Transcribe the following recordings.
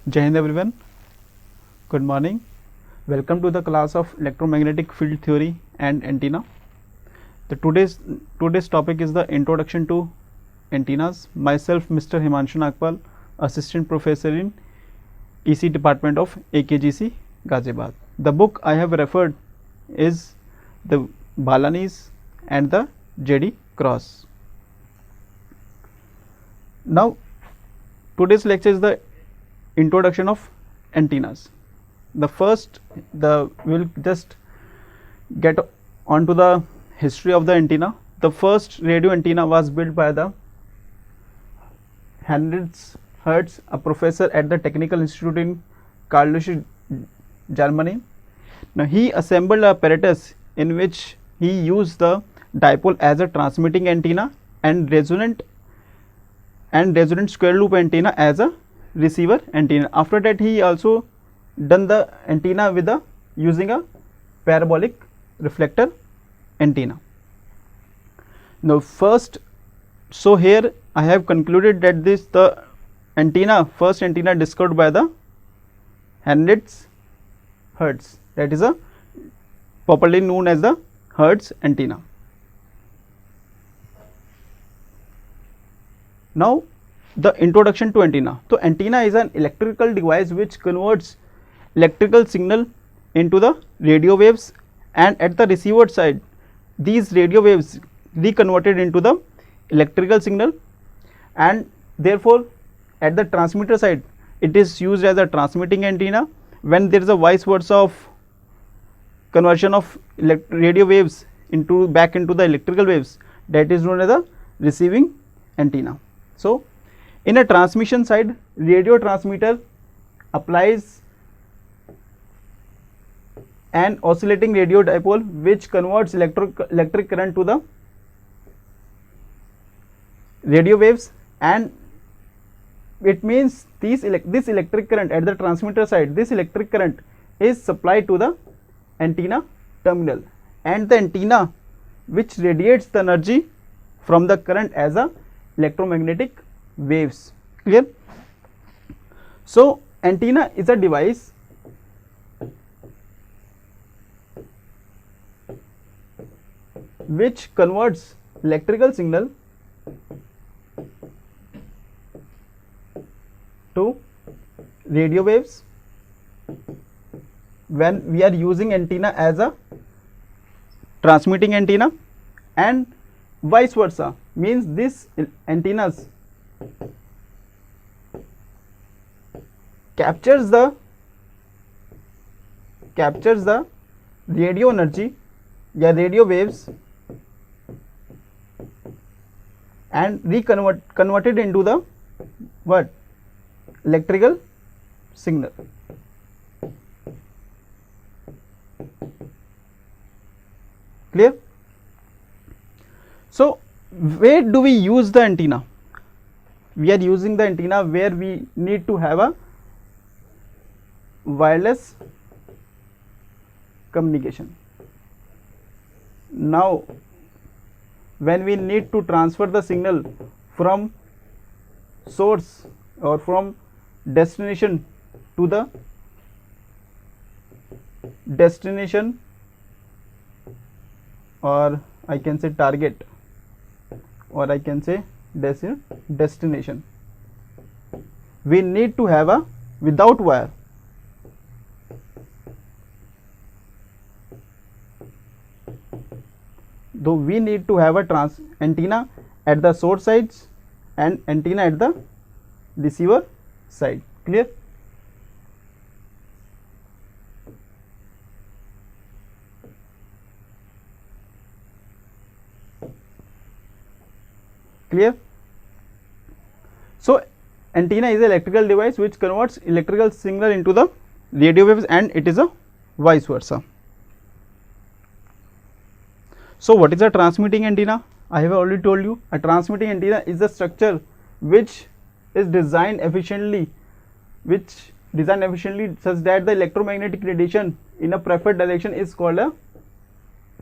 Jai Hind everyone. Good morning. Welcome to the class of electromagnetic field theory and antenna. The today's topic is the introduction to antennas. Myself, Mr. Himanshu Nagpal, assistant professor in EC department of AKGC Ghaziabad. The book I have referred is the Balanis and the JD Cross. Now, today's lecture is the introduction of antennas. We'll just get on to the history of the antenna. The first radio antenna was built by the Heinrich Hertz, a professor at the Technical Institute in Karlsruhe, Germany. Now he assembled an apparatus in which he used the dipole as a transmitting antenna and resonant square loop antenna as a receiver antenna. After that, he also done the antenna with using a parabolic reflector antenna. Now so here I have concluded that the first antenna discovered by the Heinrich Hertz, that is a popularly known as the Hertz antenna. Now the introduction to antenna. So antenna is an electrical device which converts electrical signal into the radio waves, and at the receiver side these radio waves reconverted into the electrical signal, and therefore at the transmitter side it is used as a transmitting antenna. When there is a vice versa of conversion of radio waves back into the electrical waves, that is known as a receiving antenna. So in a transmission side, radio transmitter applies an oscillating radio dipole which converts electric current to the radio waves, and it means this electric current at the transmitter side, this electric current is supplied to the antenna terminal, and the antenna which radiates the energy from the current as a electromagnetic waves. Clear? So antenna is a device which converts electrical signal to radio waves when we are using antenna as a transmitting antenna, and vice versa, means this antennas captures the radio energy या radio waves and converted into the what? Electrical signal. Clear? So where do we use the antenna? We are using the antenna where we need to have a wireless communication. Now when we need to transfer the signal from source or from destination to the destination, or I can say target, or I can say destination, we need to have a without wire. Though we need to have a antenna at the source sides and antenna at the receiver side. Clear? Clear? So antenna is an electrical device which converts electrical signal into the radio waves, and it is a vice versa. So what is a transmitting antenna? I have already told you, a transmitting antenna is a structure which is designed efficiently such that the electromagnetic radiation in a preferred direction is called a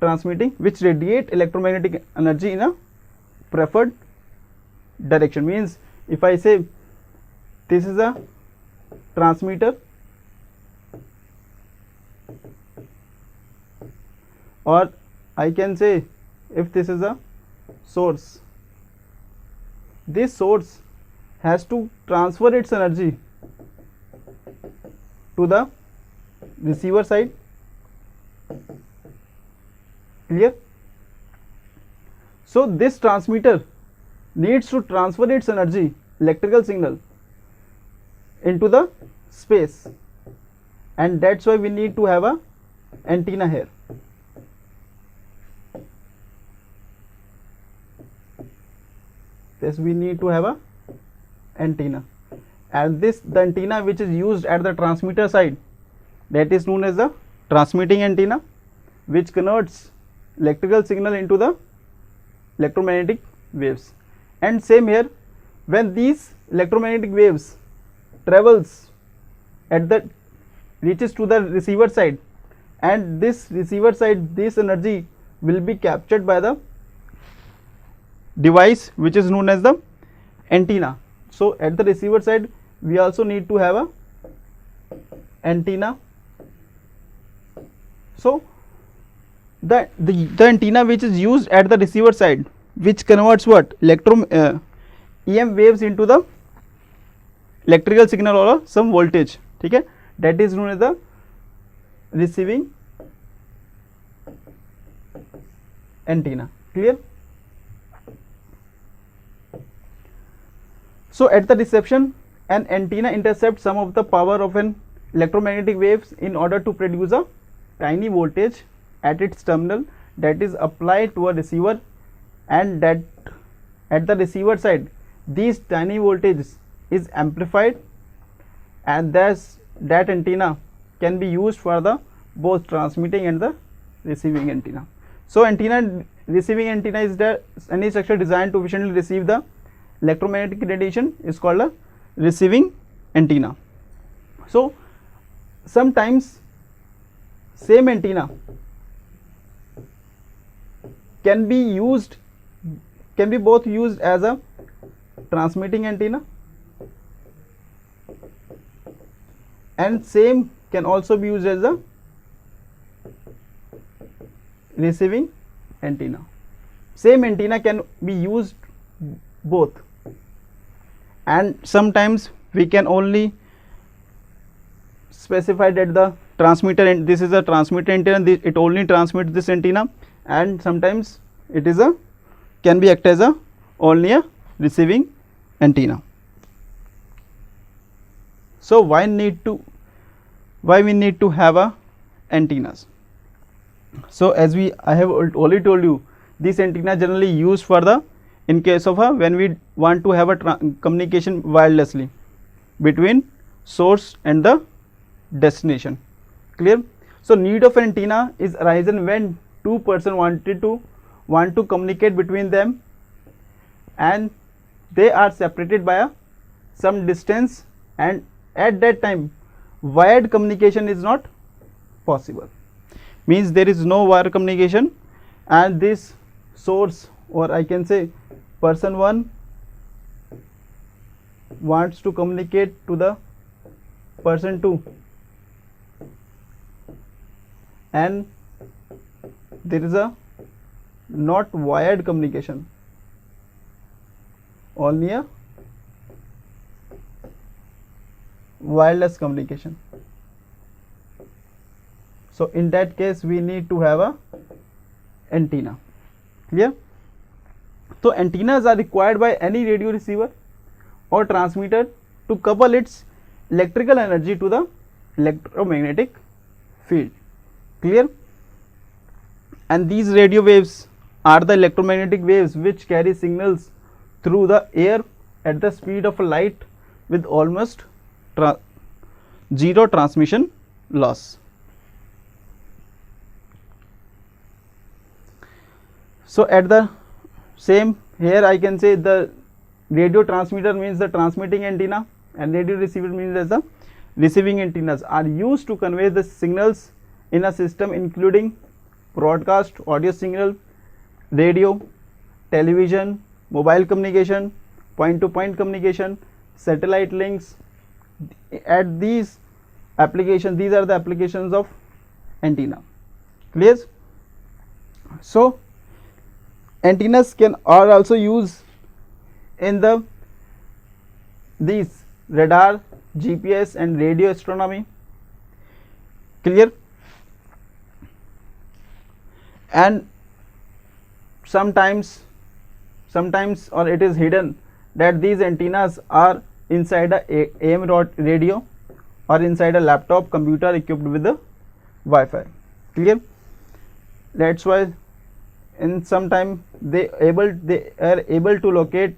transmitting, which radiate electromagnetic energy in a preferred direction. Means if I say this is a transmitter, or I can say if this is a source, this source has to transfer its energy to the receiver side. Clear? So this transmitter needs to transfer its energy, electrical signal, into the space, and that's why we need to have a antenna here. This we need to have a antenna, and this the antenna which is used at the transmitter side, that is known as the transmitting antenna, which converts electrical signal into the electromagnetic waves. And same here, when these electromagnetic waves travels at the reaches to the receiver side, and this receiver side, this energy will be captured by the device which is known as the antenna. So at the receiver side we also need to have a antenna. So the antenna which is used at the receiver side, which converts what EM waves into the electrical signal or some voltage, okay, that is known as the receiving antenna. Clear? So at the reception, an antenna intercepts some of the power of an electromagnetic waves in order to produce a tiny voltage at its terminal that is applied to a receiver, and that at the receiver side these tiny voltages is amplified, and thus that antenna can be used for the both transmitting and the receiving antenna. So receiving antenna is any structure designed to efficiently receive the electromagnetic radiation is called a receiving antenna. So sometimes same antenna can be both used as a transmitting antenna, and same can also be used as a receiving antenna. Same antenna can be used both, and sometimes we can only specify that the transmitter, and this is a transmitter antenna, it only transmits this antenna, and sometimes it is a can be act as a only a receiving antenna. So why we need to have a antennas? So as I have already told you, this antenna generally used for the in case of when we want to have a communication wirelessly between source and the destination. Clear? So need of antenna is arisen when two person want to communicate between them, and they are separated by some distance, and at that time wired communication is not possible, means there is no wire communication, and this source, or I can say person 1 wants to communicate to the person 2, and there is a not wired communication, only a wireless communication. So in that case we need to have a antenna. Clear? So antennas are required by any radio receiver or transmitter to couple its electrical energy to the electromagnetic field. Clear? And these radio waves are the electromagnetic waves which carry signals through the air at the speed of light with almost zero transmission loss. So at the same here I can say the radio transmitter means the transmitting antenna, and radio receiver means as the receiving antennas are used to convey the signals in a system including broadcast audio signal, radio, television, mobile communication, point to point communication, satellite links, at these applications, these are the applications of antenna. Clear? So antennas are also used in these radar, GPS and radio astronomy. Clear? And sometimes or it is hidden that these antennas are inside a AM radio or inside a laptop computer equipped with the Wi-Fi. Clear? That's why in some time they are able to locate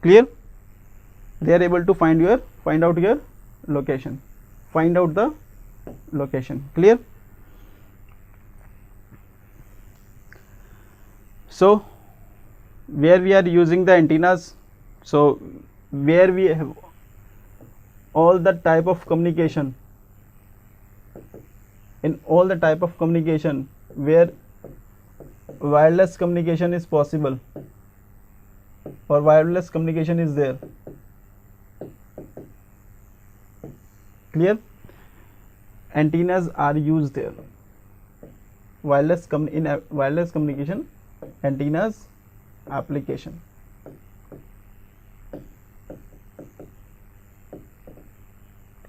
clear, they are able to find out your location, find out the location. Clear? So where we are using the antennas, so where we have all the type of communication, in all the type of communication where wireless communication is possible or wireless communication is there. Clear? Antennas are used there. Wireless wireless communication, antennas application.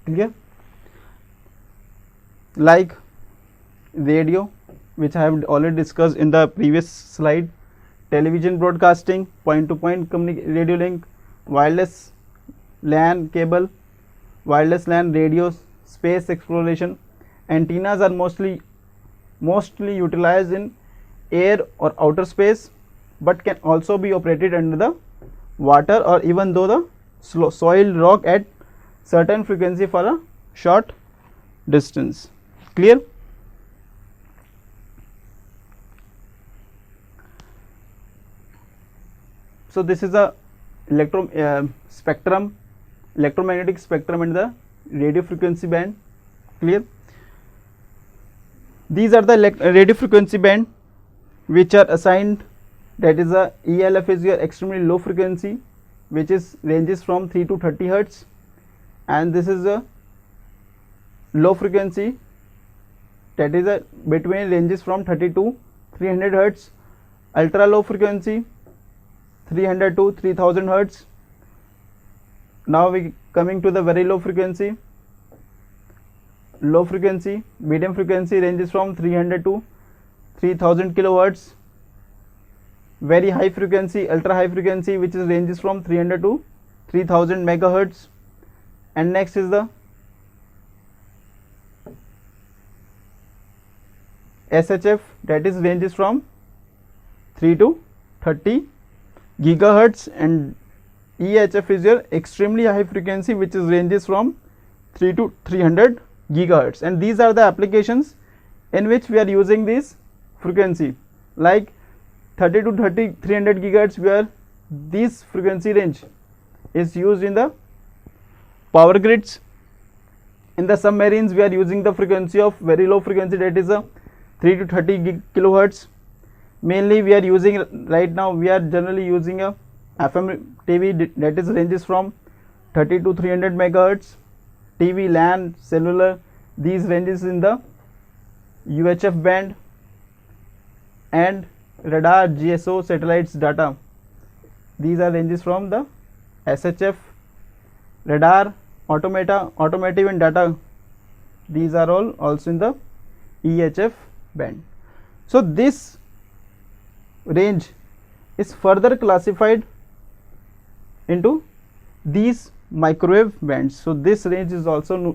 Clear? Like radio, which I have already discussed in the previous slide, television broadcasting, point-to-point radio link, wireless LAN cable, wireless LAN radios, space exploration. Antennas are mostly utilized in air or outer space, but can also be operated under the water or even though the soil rock at certain frequency for a short distance. Clear? So this is a electromagnetic spectrum in the radio frequency band. Clear? These are the radio frequency band which are assigned, that is a ELF is your extremely low frequency, which is ranges from 3 to 30 hertz, and this is a low frequency, that is a between ranges from 30 to 300 hertz, ultra low frequency 300 to 3000 hertz. Now we coming to the very low frequency. Low frequency, medium frequency ranges from 300 to 3000 kilohertz. Very high frequency, ultra high frequency, which is ranges from 300 to 3000 megahertz. And next is the SHF, that is ranges from 3 to 30 gigahertz, and EHF is your extremely high frequency, which is ranges from 3 to 300 gigahertz. And these are the applications in which we are using this frequency, like 30 to 300 gigahertz, where this frequency range is used in the power grids. In the submarines we are using the frequency of very low frequency, that is a 3 to 30 kilohertz. Mainly we are using right now, we are generally using a FM TV, that is ranges from 30 to 300 megahertz. TV, LAN, cellular, these ranges in the UHF band, and radar, GSO, satellites data, these are ranges from the SHF. Radar, automotive and data, these are all also in the EHF band. So this range is further classified into these microwave bands. So this range is also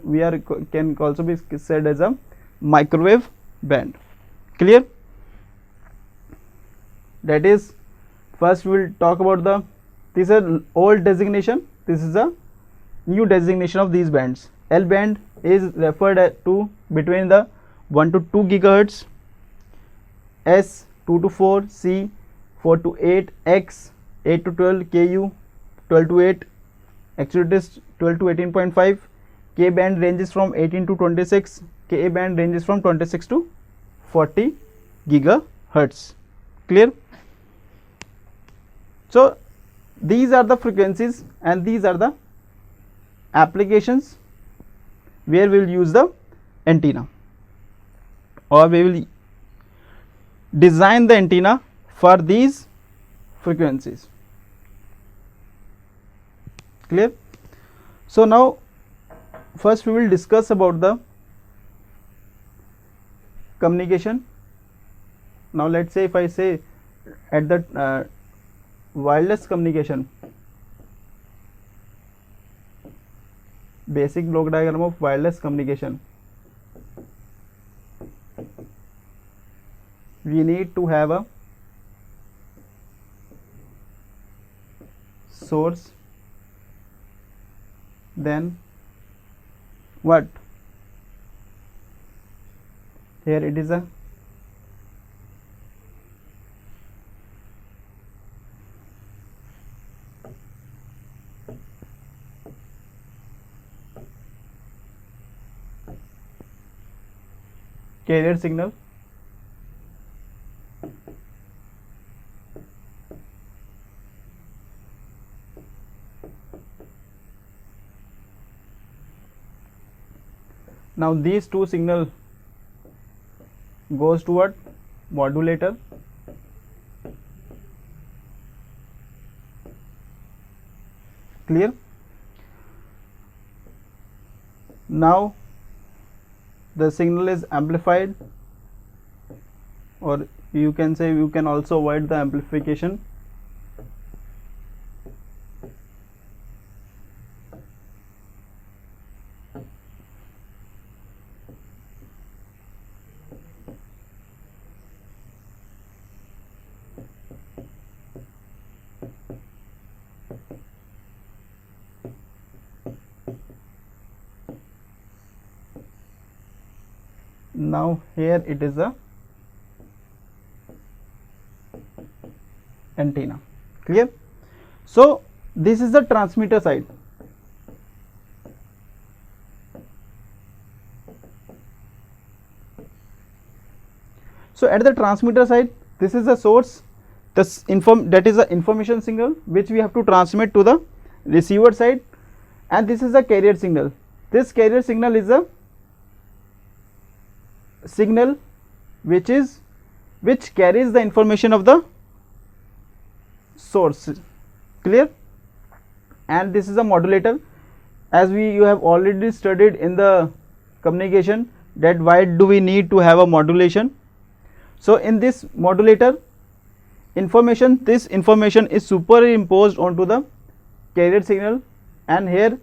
can also be said as a microwave band. Clear? That is, first we will talk about this is an old designation, this is a new designation of these bands. L band is referred to between the 1 to 2 gigahertz, S 2 to 4, C 4 to 8, X 8 to 12, KU 12 to 8, actually it is 12 to 18.5, K band ranges from 18 to 26, Ka band ranges from 26 to 40 gigahertz. Clear? So these are the frequencies and these are the applications where we will use the antenna, or we will design the antenna for these frequencies. Clear? So now first we will discuss about the communication. Now let's say if I say at the wireless communication, basic block diagram of wireless communication, we need to have a source, then what? Here it is a carrier signal, now these two signal goes toward modulator, clear? Now the signal is amplified, or you can say you can also avoid the amplification. Now here it is a antenna, clear? So this is the transmitter side. So at the transmitter side, this is the source, that is the information signal which we have to transmit to the receiver side, and this is the carrier signal. This carrier signal is a signal which carries the information of the source, clear? And this is a modulator, as you have already studied in the communication that why do we need to have a modulation. So in this modulator, this information is superimposed onto the carrier signal, and here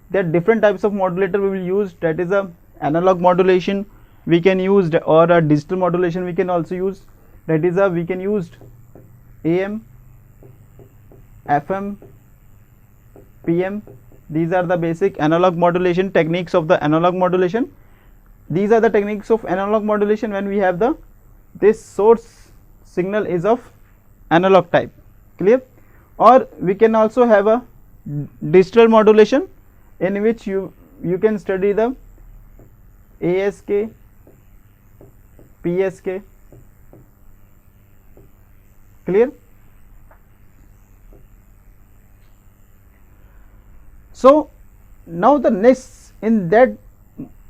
there are different types of modulator we will use, that is a analog modulation we can use, or a digital modulation we can also use, that is we can use AM, FM, PM. These are the basic analog modulation techniques of the analog modulation. These are the techniques of analog modulation when we have this source signal is of analog type, clear? Or we can also have a digital modulation in which you can study the ASK, PSK, clear? So now the next in that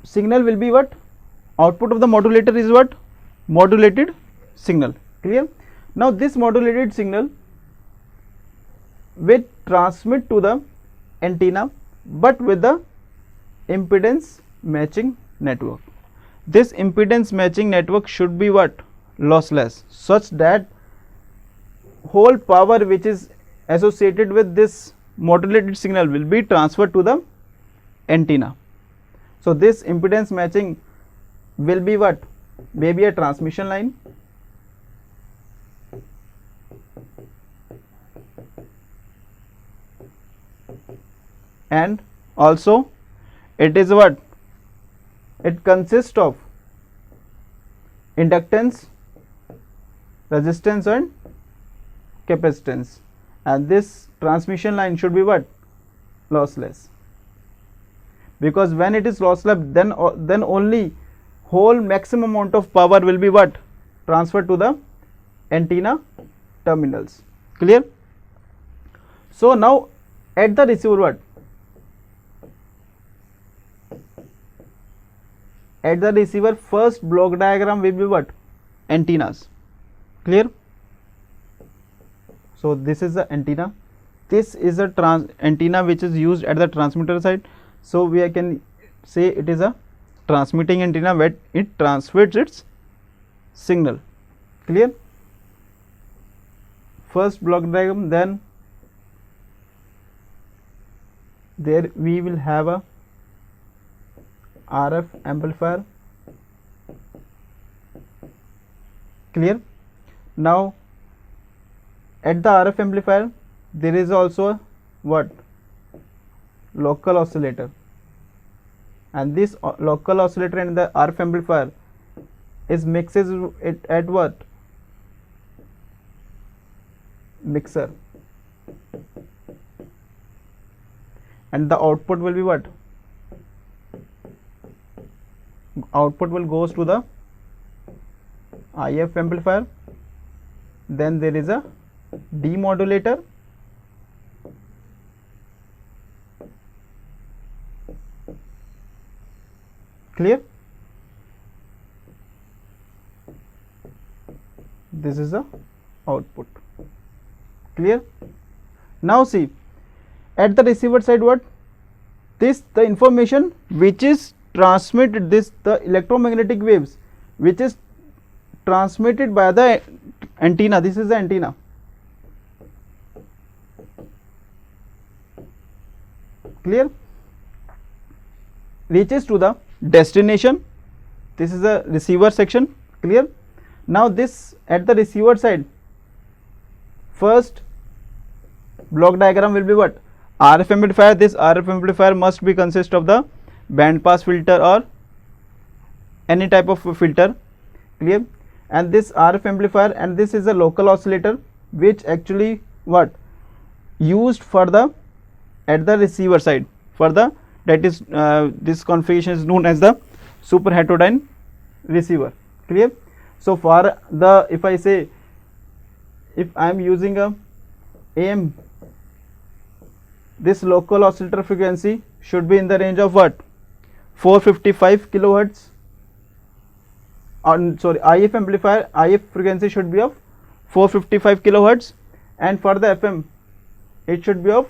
signal will be what? Output of the modulator is what? Modulated signal, clear? Now this modulated signal will transmit to the antenna, but with the impedance matching network. This impedance matching network should be what? Lossless, such that whole power which is associated with this modulated signal will be transferred to the antenna. So this impedance matching will be what? Maybe a transmission line, and also it is what? It consists of inductance, resistance and capacitance, and this transmission line should be what? Lossless, because when it is lossless, then only whole maximum amount of power will be what? Transferred to the antenna terminals, clear? So now at the receiver what? At the receiver, first block diagram will be what? Antennas. Clear? So this is the antenna. This is a antenna which is used at the transmitter side. So we can say it is a transmitting antenna where it transmits its signal. Clear? First block diagram, then there we will have a RF amplifier. Clear? Now at the RF amplifier there is also a what? Local oscillator, and this local oscillator and the RF amplifier is mixes it at what? Mixer, and the output will be what? Output will goes to the IF amplifier. Then there is a demodulator, clear? This is the output. Clear? Now see, at the receiver side what? This the information which is transmitted, this the electromagnetic waves which is transmitted by the antenna. This is the antenna. Clear? Reaches to the destination. This is the receiver section. Clear? Now this at the receiver side, first block diagram will be what? RF amplifier. This RF amplifier must be consist of the band pass filter or any type of filter. Clear? And this RF amplifier, and this is a local oscillator which actually what? Used for the at the receiver side for the, that is this configuration is known as the super heterodyne receiver. Clear? So for the, if I say, if I am using a AM, this local oscillator frequency should be in the range of what? 455 kilohertz. Sorry, IF amplifier, IF frequency should be of 455 kilohertz, and for the FM it should be of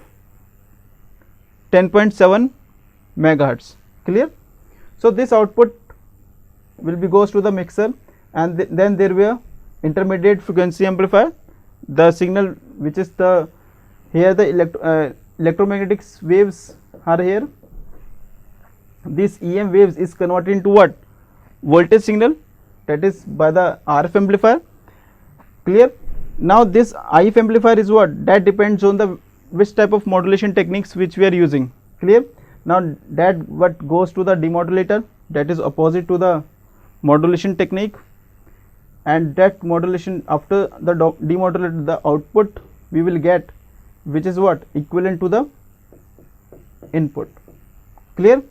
10.7 megahertz. Clear? So this output will be goes to the mixer, and then there will be a intermediate frequency amplifier. The signal which is the here the electromagnetic waves are here. This EM waves is converted into what? Voltage signal, that is by the RF amplifier. Clear? Now this IF amplifier is what? That depends on the which type of modulation techniques which we are using. Clear? Now that what goes to the demodulator, that is opposite to the modulation technique, and that modulation after the demodulator, the output we will get which is what? Equivalent to the input. Clear?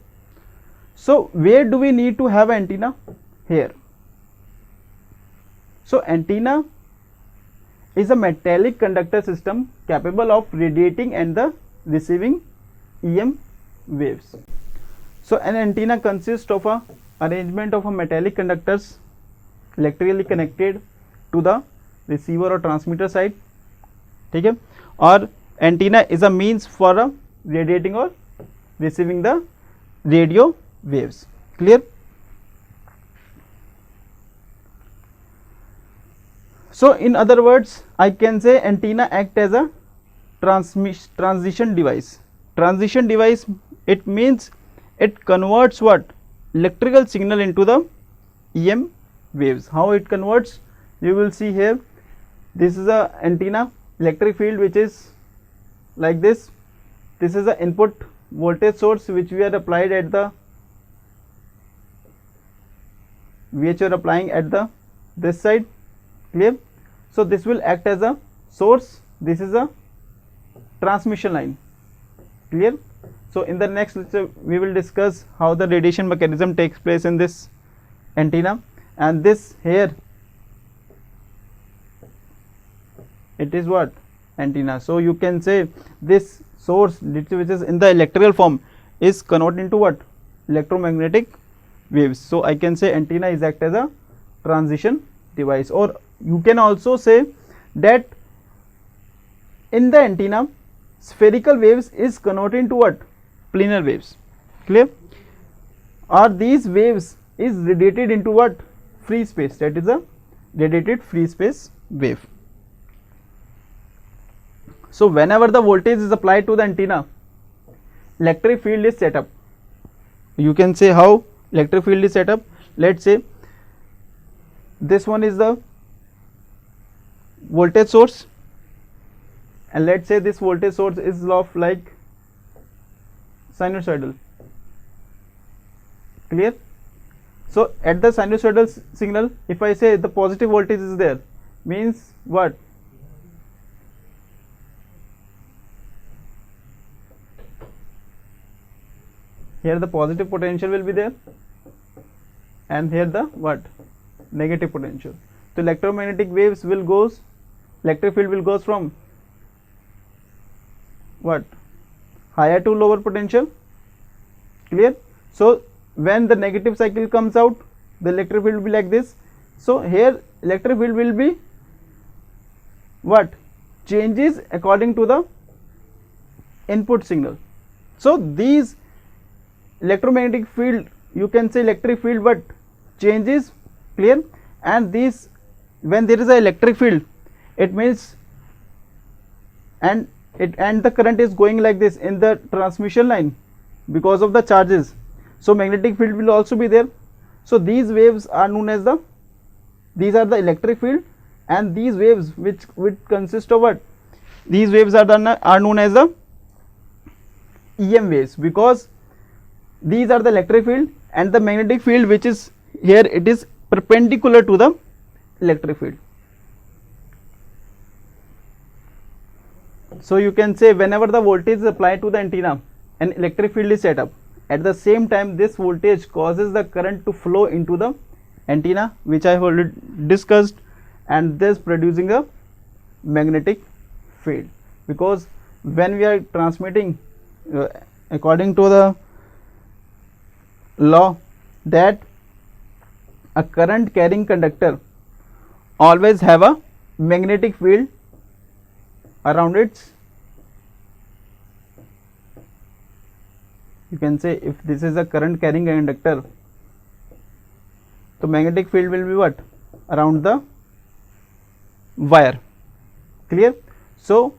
So where do we need to have antenna? Here. So antenna is a metallic conductor system capable of radiating and the receiving EM waves. So an antenna consists of a arrangement of a metallic conductors electrically connected to the receiver or transmitter side. Okay? Or antenna is a means for a radiating or receiving the radio waves. Clear? So in other words, I can say antenna act as a transition device. Transition device, it means it converts what? Electrical signal into the EM waves. How it converts? You will see here. This is a antenna electric field which is like this. This is the input voltage source which we are applied at the applying at the this side. Clear? So this will act as a source. This is a transmission line. Clear? So in the next lecture we will discuss how the radiation mechanism takes place in this antenna, and this here it is what? antenna. So you can say this source which is in the electrical form is converted into what? Electromagnetic waves. So I can say antenna is act as a transition device, or you can also say that in the antenna spherical waves is converted into what? Planar waves. Clear? Or these waves is radiated into what? Free space, that is a radiated free space wave. So whenever the voltage is applied to the antenna, electric field is set up. You can say how electric field is set up. Let's say this one is the voltage source, and let's say this voltage source is of like sinusoidal. Clear? So at the sinusoidal signal, if I say the positive voltage is there, means what? Here the positive potential will be there, and here the what? Negative potential. So electromagnetic waves will goes, electric field will goes from what? Higher to lower potential. Clear? So when the negative cycle comes out, the electric field will be like this. So here electric field will be what? Changes according to the input signal. So these electromagnetic field, you can say electric field, but changes. Clear? And these, when there is a electric field, it means and the current is going like this in the transmission line because of the charges. So magnetic field will also be there. So these waves are known as these are the electric field, and these waves which consist of what? These waves are known as the EM waves, because these are the electric field, and the magnetic field which is here, it is perpendicular to the electric field. So you can say whenever the voltage is applied to the antenna, an electric field is set up. At the same time, this voltage causes the current to flow into the antenna, which I have already discussed, and this producing a magnetic field. Because when we are transmitting according to the law that a current carrying conductor always have a magnetic field around it. You can say if this is a current carrying conductor, the magnetic field will be what? Around the wire. Clear? So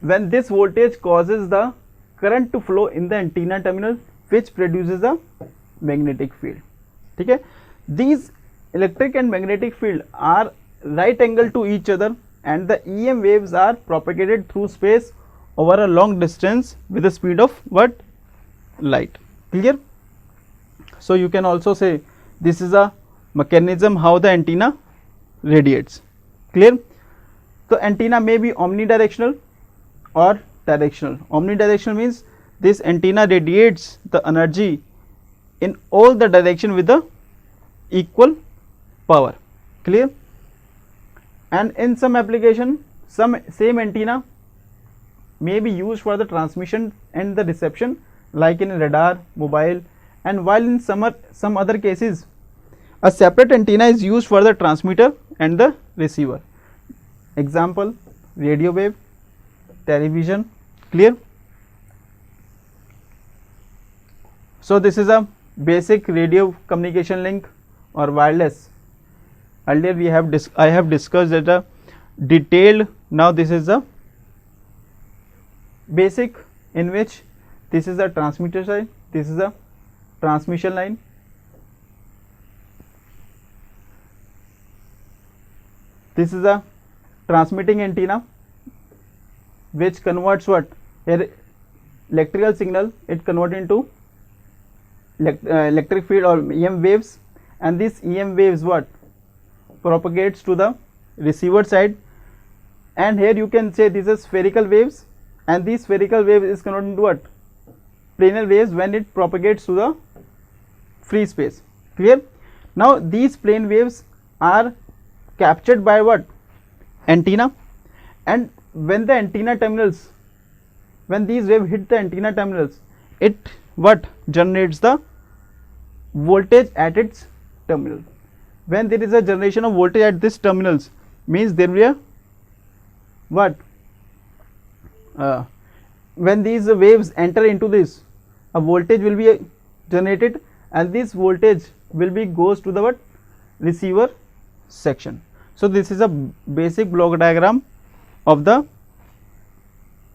when this voltage causes the current to flow in the antenna terminal, which produces a magnetic field. Okay? These electric and magnetic field are right angle to each other, and the EM waves are propagated through space over a long distance with the speed of what? Light. Clear? So you can also say this is a mechanism how the antenna radiates. Clear? So antenna may be omnidirectional or directional. Omnidirectional means this antenna radiates the energy in all the direction with the equal power. Clear? And in some application, some same antenna may be used for the transmission and the reception, like in radar, mobile, and while in some other cases a separate antenna is used for the transmitter and the receiver. Example, radio wave, television. Clear? So this is a basic radio communication link or wireless. Earlier I have discussed that a detailed. Now this is a basic, in which this is a transmitter side, this is a transmission line, this is a transmitting antenna which converts what? Here electrical signal, it convert into electric field or EM waves, and this EM waves what? Propagates to the receiver side, and here you can say this is spherical waves, and this spherical wave is converted into what? Planar waves when it propagates to the free space. Clear? Now these plane waves are captured by what? Antenna, and when the antenna terminals, when these wave hit the antenna terminals, it what generates the voltage at its terminal. When there is a generation of voltage at this terminals, means there will be a what when these waves enter into this, a voltage will be generated, and this voltage will be goes to the what receiver section. So this is a basic block diagram of the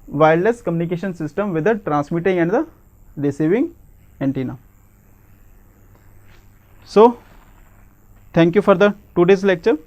wireless communication system with the transmitting and the receiving antenna. So thank you for the today's lecture.